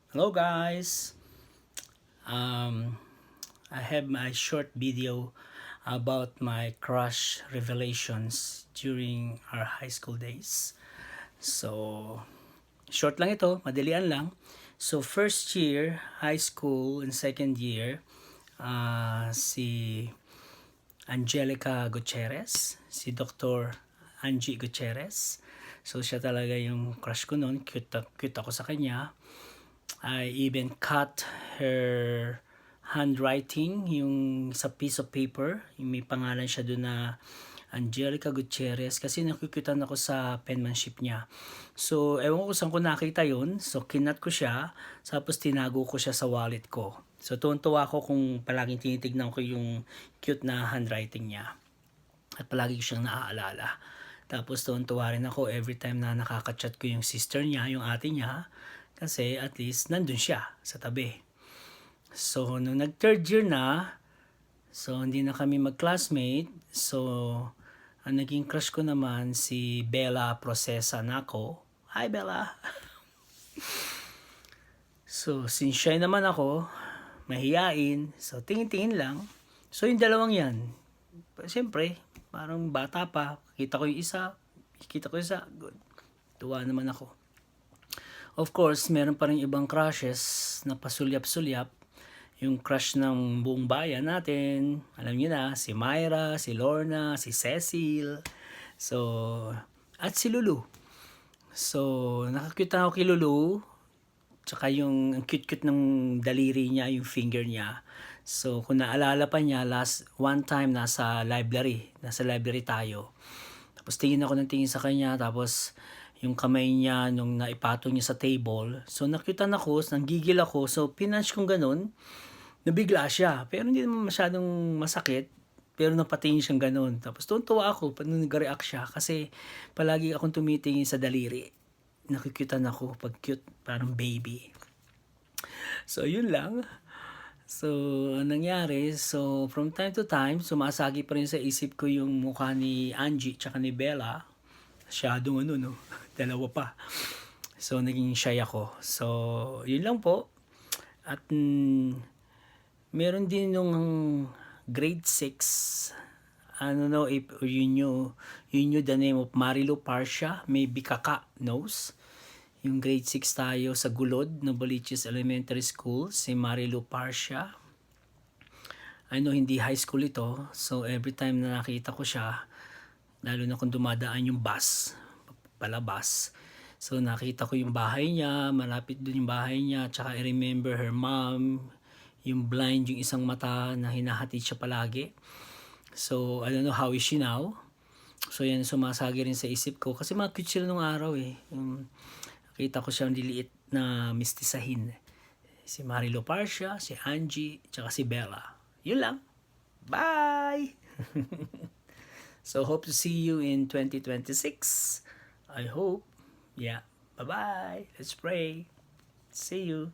Hello guys! Um, I have my short video about my crush revelations during our high school days. So, short lang ito, madalian lang. So, first year, high school, and second year, si Angelica Gutierrez, si Dr. Angie Gutierrez. So, siya talaga yung crush ko noon. Cute ako sa kanya. I even cut her handwriting, yung sa piece of paper, yung may pangalan siya doon na Angelica Gutierrez kasi nakukutan ako sa penmanship niya. So, ewan ko saan ko nakita yun. So, kinat ko siya, tapos tinago ko siya sa wallet ko. So, tuwan-tuwa ako kung palaging tinitignan ko yung cute na handwriting niya. At palagi ko siyang naaalala. Tapos tuwan-tuwa rin ako every time na nakaka-chat ko yung sister niya, yung ate niya. Kasi at least nandun siya sa tabi. So, nung nag-third year na, so hindi na kami mag-classmate. So, ang naging crush ko naman si Bella Procesa Naco. Hi Bella! So, since shy naman ako, mahiyain, so tingin-tingin lang. So, yung dalawang yan, siyempre, parang bata pa, kita ko yung isa, good. Tuwa naman ako. Of course, meron pa rin ibang crushes na pasulyap-sulyap. Yung crush ng buong bayan natin, alam niyo na, si Myra, si Lorna, si Cecil, so, at si Lulu. So, nakakita ako kay Lulu, tsaka yung ang cute-cute ng daliri niya, yung finger niya. So, kung naalala pa niya, one time nasa library tayo. Tapos tingin ako ng tingin sa kanya, tapos yung kamay niya nung naipatong niya sa table. So, nakitan ako, nanggigil ako, so pinunch kong ganun, nabigla siya. Pero hindi naman masyadong masakit. Pero napatingin siyang ganun. Tapos tuwa ako nung nag-react siya kasi palagi akong tumitingin sa daliri. Nakikitan ako pag cute, parang baby. So, yun lang. So, nangyari, so from time to time, sumasagi pa rin sa isip ko yung mukha ni Angie tsaka ni Bella. Masyadong no? Dalawa pa. So, naging shy ako. So, yun lang po. At meron din nung grade 6, I don't know if you knew the name of Marilu Parcia, maybe Kaka knows. Yung grade 6 tayo sa Gulod, Novaliches Elementary School, si Marilu Parcia. I know hindi high school ito, so every time na nakita ko siya, lalo na kung dumadaan yung bus, palabas, so nakita ko yung bahay niya, malapit dun yung bahay niya, tsaka I remember her mom, yung blind, yung isang mata na hinahatid siya palagi. So, I don't know how is she now. So, yan sumasagi rin sa isip ko. Kasi mga cute sila nung araw eh. Nakita ko siyang liliit na mistisahin. Si Marilu Parcia, si Angie, tsaka si Bella. Yun lang. Bye! So, hope to see you in 2026. I hope. Yeah. Bye-bye. Let's pray. See you.